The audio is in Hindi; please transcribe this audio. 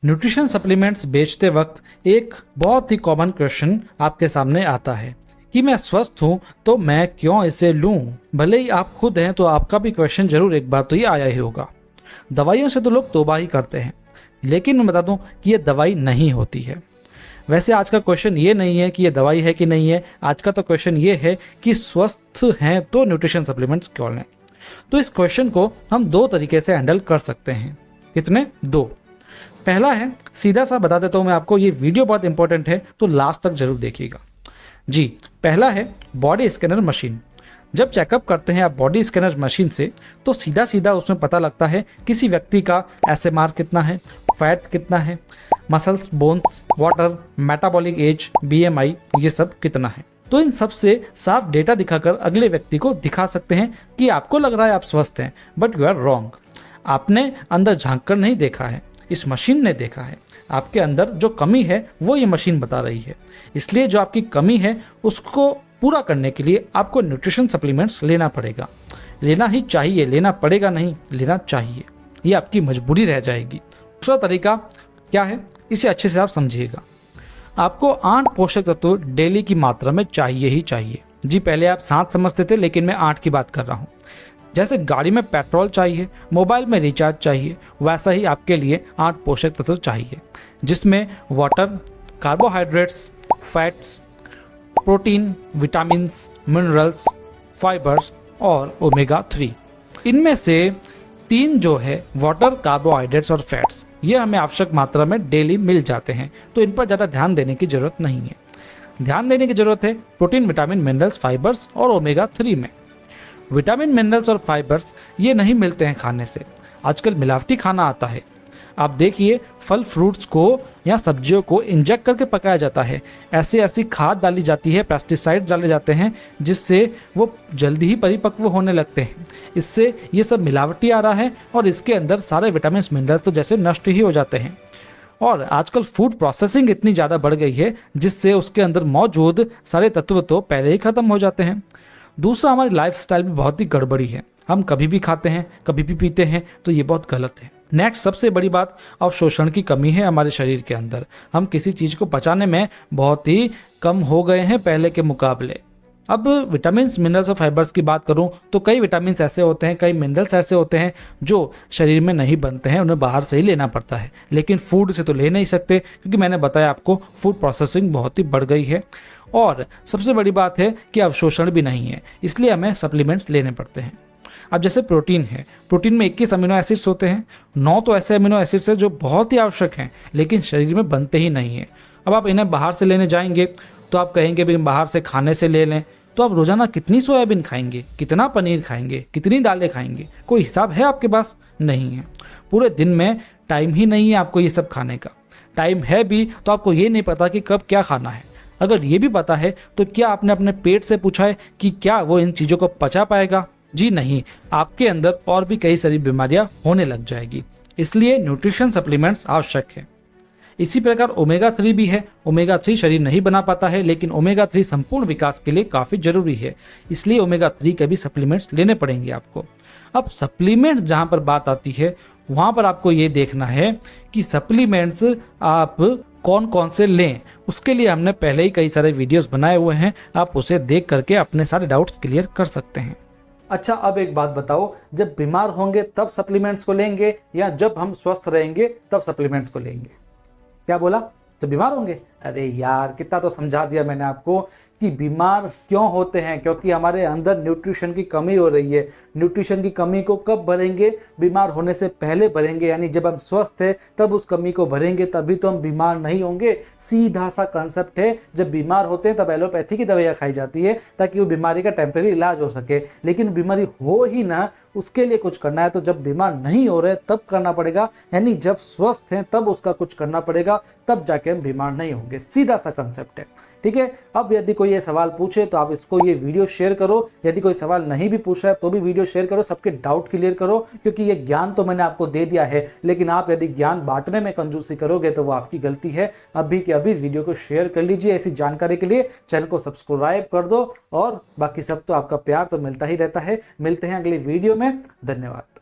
न्यूट्रिशन सप्लीमेंट्स बेचते वक्त एक बहुत ही कॉमन क्वेश्चन आपके सामने आता है कि मैं स्वस्थ हूँ तो मैं क्यों इसे लूँ। भले ही आप खुद हैं तो आपका भी क्वेश्चन जरूर एक बार तो ये आया ही होगा। दवाइयों से तो लोग तौबा ही करते हैं, लेकिन मैं बता दूं कि ये दवाई नहीं होती है। वैसे आज का क्वेश्चन ये नहीं है कि ये दवाई है कि नहीं है, आज का तो क्वेश्चन ये है कि स्वस्थ हैं तो न्यूट्रिशन सप्लीमेंट्स क्यों लें। तो इस क्वेश्चन को हम दो तरीके से हैंडल कर सकते हैं। कितने? दो। पहला है, सीधा सा बता देता हूँ मैं आपको, ये वीडियो बहुत इंपॉर्टेंट है तो लास्ट तक जरूर देखिएगा जी। पहला है बॉडी स्कैनर मशीन। जब चेकअप करते हैं आप बॉडी स्कैनर मशीन से तो सीधा सीधा उसमें पता लगता है किसी व्यक्ति का एसएमआर कितना है, फैट कितना है, muscles, bones, water, metabolic age, BMI, ये सब कितना है। तो इन सब से साफ डेटा दिखाकर अगले व्यक्ति को दिखा सकते हैं कि आपको लग रहा है आप स्वस्थ हैं, बट यू आर रॉन्ग। आपने अंदर झांक कर नहीं देखा है, इस मशीन ने देखा है। आपके अंदर जो कमी है वो ये मशीन बता रही है। इसलिए जो आपकी कमी है उसको पूरा करने के लिए आपको न्यूट्रिशन सप्लीमेंट्स लेना पड़ेगा। लेना ही चाहिए, लेना पड़ेगा नहीं, लेना चाहिए। ये आपकी मजबूरी रह जाएगी। दूसरा तरीका क्या है, इसे अच्छे से आप समझिएगा। आपको 8 पोषक तत्व डेली की मात्रा में चाहिए ही चाहिए। जी, पहले आप 7 समझते थे, लेकिन मैं 8 की बात कर रहा हूँ। जैसे गाड़ी में पेट्रोल चाहिए, मोबाइल में रिचार्ज चाहिए, वैसा ही आपके लिए 8 पोषक तत्व चाहिए, जिसमें water, carbohydrates, fats, protein, vitamins, minerals, fibres और ओमेगा 3। इनमें से 3 जो है वाटर, कार्बोहाइड्रेट्स और फैट्स, ये हमें आवश्यक मात्रा में डेली मिल जाते हैं, तो इन पर ज़्यादा ध्यान देने की ज़रूरत नहीं है। ध्यान देने की ज़रूरत है प्रोटीन, विटामिन, मिनरल्स, फाइबर्स और ओमेगा 3 में। विटामिन, मिनरल्स और फाइबर्स ये नहीं मिलते हैं खाने से। आजकल मिलावटी खाना आता है। आप देखिए, फल फ्रूट्स को या सब्जियों को इंजेक्ट करके पकाया जाता है। ऐसी खाद डाली जाती है, पेस्टिसाइड्स डाले जाते हैं, जिससे वो जल्दी ही परिपक्व होने लगते हैं। इससे ये सब मिलावटी आ रहा है और इसके अंदर सारे विटामिन, मिनरल्स तो जैसे नष्ट ही हो जाते हैं। और आजकल फूड प्रोसेसिंग इतनी ज़्यादा बढ़ गई है जिससे उसके अंदर मौजूद सारे तत्व तो पहले ही ख़त्म हो जाते हैं। दूसरा, हमारी लाइफस्टाइल भी बहुत ही गड़बड़ी है। हम कभी भी खाते हैं, कभी भी पीते हैं, तो ये बहुत गलत है। नेक्स्ट, सबसे बड़ी बात, अवशोषण की कमी है हमारे शरीर के अंदर। हम किसी चीज़ को पचाने में बहुत ही कम हो गए हैं पहले के मुकाबले। अब विटामिन, मिनरल्स और फाइबर्स की बात करूं तो कई विटामिन ऐसे होते हैं, कई मिनरल्स ऐसे होते हैं जो शरीर में नहीं बनते हैं, उन्हें बाहर से ही लेना पड़ता है। लेकिन फूड से तो ले नहीं सकते, क्योंकि मैंने बताया आपको फूड प्रोसेसिंग बहुत ही बढ़ गई है। और सबसे बड़ी बात है कि अवशोषण भी नहीं है, इसलिए हमें सप्लीमेंट्स लेने पड़ते हैं। अब जैसे प्रोटीन है, प्रोटीन में 21 अमीनो एसिड्स होते हैं। 9 तो ऐसे अमीनो एसिड्स हैं जो बहुत ही आवश्यक हैं, लेकिन शरीर में बनते ही नहीं है। अब आप इन्हें बाहर से लेने जाएंगे तो आप कहेंगे भी बाहर से खाने से ले लें, तो आप रोजाना कितनी सोयाबीन खाएंगे, कितना पनीर खाएंगे, कितनी दालें खाएंगे? कोई हिसाब है आपके पास? नहीं है। पूरे दिन में टाइम ही नहीं है आपको ये सब खाने का। टाइम है भी तो आपको ये नहीं पता कि कब क्या खाना है। अगर ये भी पता है तो क्या आपने अपने पेट से पूछा है कि क्या वो इन चीज़ों को पचा पाएगा? जी नहीं, आपके अंदर और भी कई सारी बीमारियां होने लग जाएगी। इसलिए न्यूट्रिशन सप्लीमेंट्स आवश्यक है। इसी प्रकार ओमेगा 3 भी है। ओमेगा 3 शरीर नहीं बना पाता है, लेकिन ओमेगा 3 संपूर्ण विकास के लिए काफ़ी जरूरी है। इसलिए ओमेगा 3 के भी सप्लीमेंट्स लेने पड़ेंगे आपको। अब सप्लीमेंट्स जहाँ पर बात आती है वहाँ पर आपको ये देखना है कि सप्लीमेंट्स आप कौन कौन से लें। उसके लिए हमने पहले ही कई सारे वीडियोस बनाए हुए हैं, आप उसे देख करके अपने सारे डाउट्स क्लियर कर सकते हैं। अच्छा, अब एक बात बताओ, जब बीमार होंगे तब सप्लीमेंट्स को लेंगे या जब हम स्वस्थ रहेंगे तब सप्लीमेंट्स को लेंगे? क्या बोला? जब बीमार होंगे? अरे यार, कितना तो समझा दिया मैंने आपको कि बीमार क्यों होते हैं, क्योंकि हमारे अंदर न्यूट्रिशन की कमी हो रही है। न्यूट्रिशन की कमी को कब भरेंगे? बीमार होने से पहले भरेंगे, यानी जब हम स्वस्थ है तब उस कमी को भरेंगे, तभी तो हम बीमार नहीं होंगे। सीधा सा कंसेप्ट है। जब बीमार होते हैं तब एलोपैथी की दवाइयाँ खाई जाती है ताकि वो बीमारी का टेम्परेरी इलाज हो सके, लेकिन बीमारी हो ही ना, उसके लिए कुछ करना है तो जब बीमार नहीं हो रहे तब करना पड़ेगा, यानी जब स्वस्थ हैं तब उसका कुछ करना पड़ेगा, तब जाके हम बीमार नहीं होंगे। सीधा सा कंसेप्ट है, ठीक है। अब यदि कोई ये सवाल पूछे तो आप इसको ये वीडियो शेयर करो। यदि कोई सवाल नहीं भी पूछ रहा है तो भी वीडियो शेयर करो, सबके डाउट क्लियर करो, क्योंकि ये ज्ञान तो मैंने आपको दे दिया है, लेकिन आप यदि ज्ञान बांटने में कंजूसी करोगे तो वो आपकी गलती है। अभी के अभी इस वीडियो को शेयर कर लीजिए। ऐसी जानकारी के लिए चैनल को सब्सक्राइब कर दो, और बाकी सब तो आपका प्यार तो मिलता ही रहता है। मिलते हैं अगली वीडियो में। धन्यवाद।